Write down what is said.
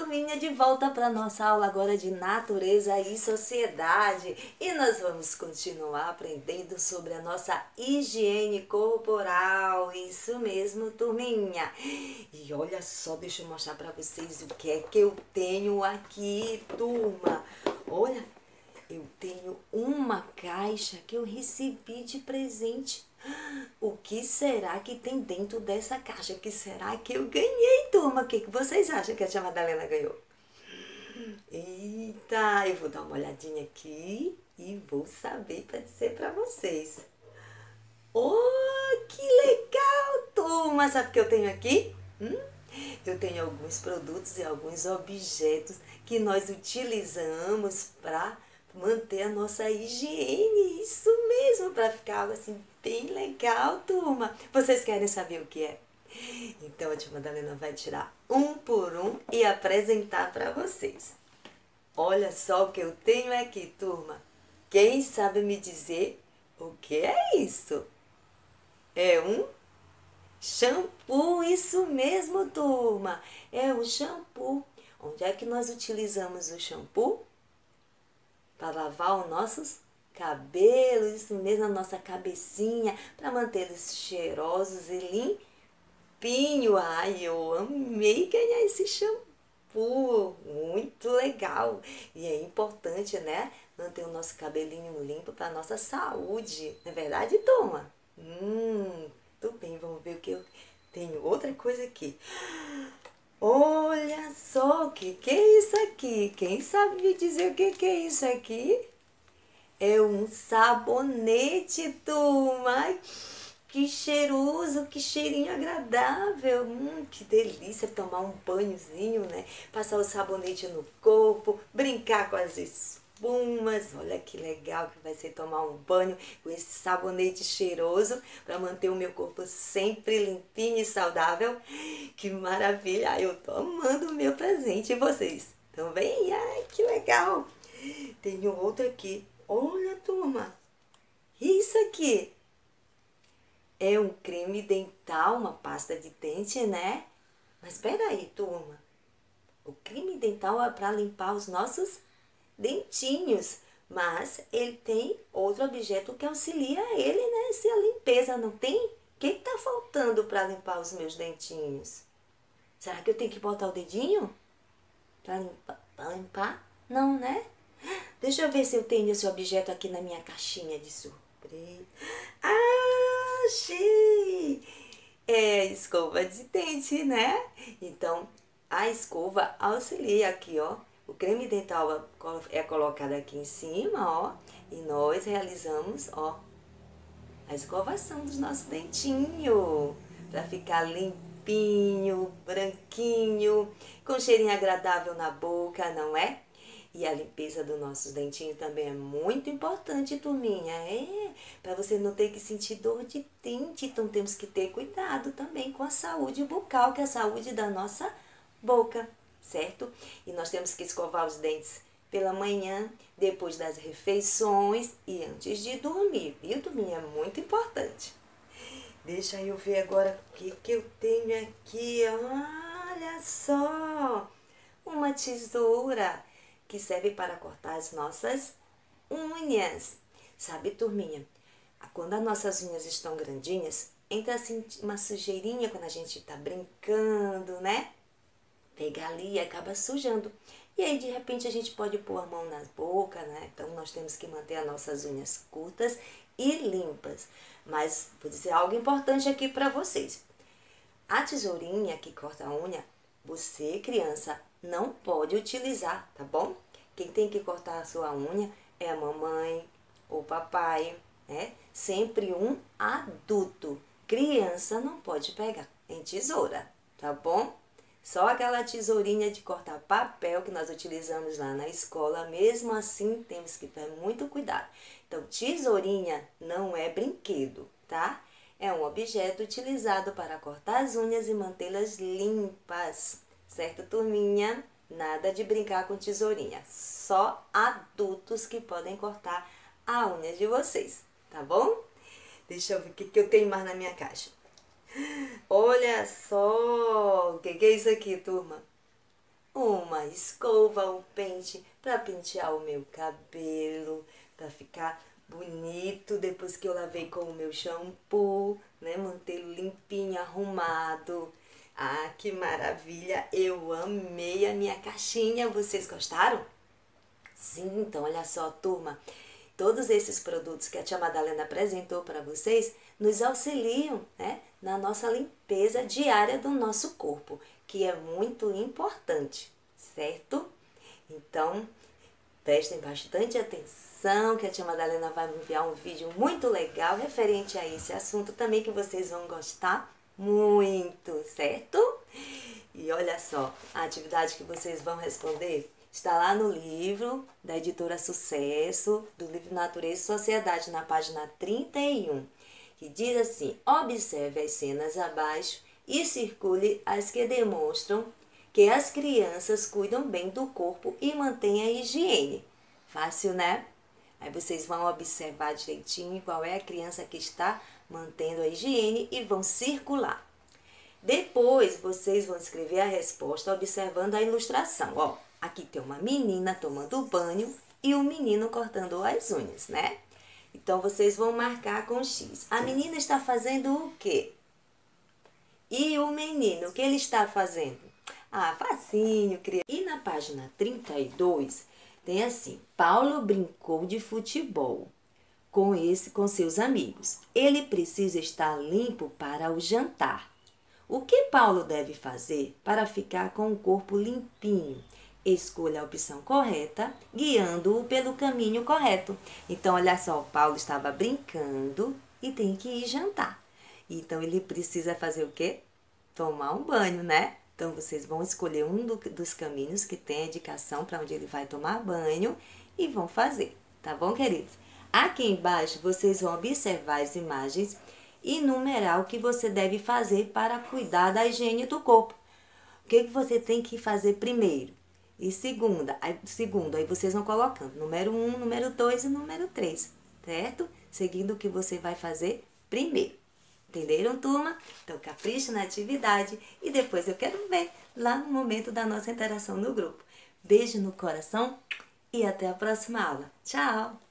turminha, de volta para nossa aula agora de natureza e sociedade. E nós vamos continuar aprendendo sobre a nossa higiene corporal. Isso mesmo, turminha. E olha só, deixa eu mostrar para vocês o que é que eu tenho aqui, turma. Olha, eu tenho uma caixa que eu recebi de presente. O que será que tem dentro dessa caixa? O que será que eu ganhei, turma? O que vocês acham que a tia Madalena ganhou? Eita, eu vou dar uma olhadinha aqui e vou saber para dizer para vocês. Oh, que legal, turma! Sabe o que eu tenho aqui? Eu tenho alguns produtos e alguns objetos que nós utilizamos para manter a nossa higiene. Isso mesmo, para ficar algo assim bem legal, turma. Vocês querem saber o que é? Então a tia Madalena vai tirar um por um e apresentar para vocês. Olha só o que eu tenho aqui, turma. Quem sabe me dizer o que é isso? É um shampoo, isso mesmo, turma. É um shampoo. Onde é que nós utilizamos o shampoo? Para lavar os nossos cabelos, isso mesmo, a nossa cabecinha, para mantê-los cheirosos e limpinhos. Ai, eu amei ganhar esse shampoo, muito legal. E é importante, né, manter o nosso cabelinho limpo para a nossa saúde. Não é verdade, turma? Tudo bem, vamos ver o que eu tenho. Outra coisa aqui. Olha só, o que é isso aqui? Quem sabe me dizer o que é isso aqui? É um sabonete, turma. Ai, que cheiroso, que cheirinho agradável. Que delícia tomar um banhozinho, né? Passar o sabonete no corpo, brincar com as espumas. Olha que legal que vai ser tomar um banho com esse sabonete cheiroso para manter o meu corpo sempre limpinho e saudável. Que maravilha! Ai, eu tô amando o meu presente. E vocês? Também? Ai, que legal! Tenho outro aqui. Olha, turma! Isso aqui é um creme dental, uma pasta de dente, né? Mas espera aí, turma. O creme dental é para limpar os nossos dentinhos, mas ele tem outro objeto que auxilia ele nessa limpeza, não tem? O que está faltando para limpar os meus dentinhos? Será que eu tenho que botar o dedinho para limpar? Não, né? Deixa eu ver se eu tenho esse objeto aqui na minha caixinha de surpresa. Ah, achei! É escova de dente, né? Então, a escova auxilia aqui, ó. O creme dental é colocado aqui em cima, ó. E nós realizamos, ó, a escovação dos nossos dentinhos. Para ficar limpinho, branquinho, com cheirinho agradável na boca, não é? E a limpeza dos nossos dentinhos também é muito importante, turminha. Para você não ter que sentir dor de dente. Então temos que ter cuidado também com a saúde bucal, que é a saúde da nossa boca, certo? E nós temos que escovar os dentes pela manhã, depois das refeições e antes de dormir, viu, turminha? É muito importante. Deixa eu ver agora o que eu tenho aqui. Olha só! Uma tesoura que serve para cortar as nossas unhas. Sabe, turminha, quando as nossas unhas estão grandinhas, entra assim uma sujeirinha quando a gente está brincando, né? Pega ali e acaba sujando. E aí, de repente, a gente pode pôr a mão na boca, né? Então, nós temos que manter as nossas unhas curtas e limpas. Mas, vou dizer algo importante aqui para vocês. A tesourinha que corta a unha, você, criança, não pode utilizar, tá bom? Quem tem que cortar a sua unha é a mamãe ou o papai, né? Sempre um adulto. Criança não pode pegar em tesoura, tá bom? Só aquela tesourinha de cortar papel que nós utilizamos lá na escola, mesmo assim temos que ter muito cuidado. Então, tesourinha não é brinquedo, tá? É um objeto utilizado para cortar as unhas e mantê-las limpas, certo, turminha? Nada de brincar com tesourinha, só adultos que podem cortar a unha de vocês, tá bom? Deixa eu ver o que eu tenho mais na minha caixa. Olha só, o que é isso aqui, turma? uma escova, um pente para pentear o meu cabelo, para ficar bonito depois que eu lavei com o meu shampoo, né? Mantê-lo limpinho, arrumado. Ah, que maravilha! Eu amei a minha caixinha. Vocês gostaram? Sim, então olha só, turma. Todos esses produtos que a tia Madalena apresentou para vocês nos auxiliam, né, na nossa limpeza diária do nosso corpo, que é muito importante, certo? Então, prestem bastante atenção, que a tia Madalena vai me enviar um vídeo muito legal referente a esse assunto também, que vocês vão gostar muito, certo? E olha só, a atividade que vocês vão responder está lá no livro da editora Sucesso, do livro Natureza e Sociedade, na página 31, que diz assim: observe as cenas abaixo e circule as que demonstram que as crianças cuidam bem do corpo e mantêm a higiene. Fácil, né? Aí vocês vão observar direitinho qual é a criança que está mantendo a higiene e vão circular. Depois, vocês vão escrever a resposta observando a ilustração. Ó, aqui tem uma menina tomando banho e um menino cortando as unhas, né? Então, vocês vão marcar com X. A menina está fazendo o quê? E o menino, o que ele está fazendo? Ah, facinho, criança. E na página 32, tem assim: Paulo brincou de futebol com seus amigos. Ele precisa estar limpo para o jantar. O que Paulo deve fazer para ficar com o corpo limpinho? Escolha a opção correta, guiando-o pelo caminho correto. Então, olha só, Paulo estava brincando e tem que ir jantar. Então, ele precisa fazer o quê? Tomar um banho, né? Então, vocês vão escolher um dos caminhos que tem a indicação para onde ele vai tomar banho e vão fazer, tá bom, queridos? Aqui embaixo, vocês vão observar as imagens e numerar o que você deve fazer para cuidar da higiene do corpo. O que você tem que fazer primeiro? E segundo, aí vocês vão colocando número 1, número 2 e número 3, certo? Seguindo o que você vai fazer primeiro. Entenderam, turma? Então, capricha na atividade e depois eu quero ver lá no momento da nossa interação no grupo. Beijo no coração e até a próxima aula. Tchau!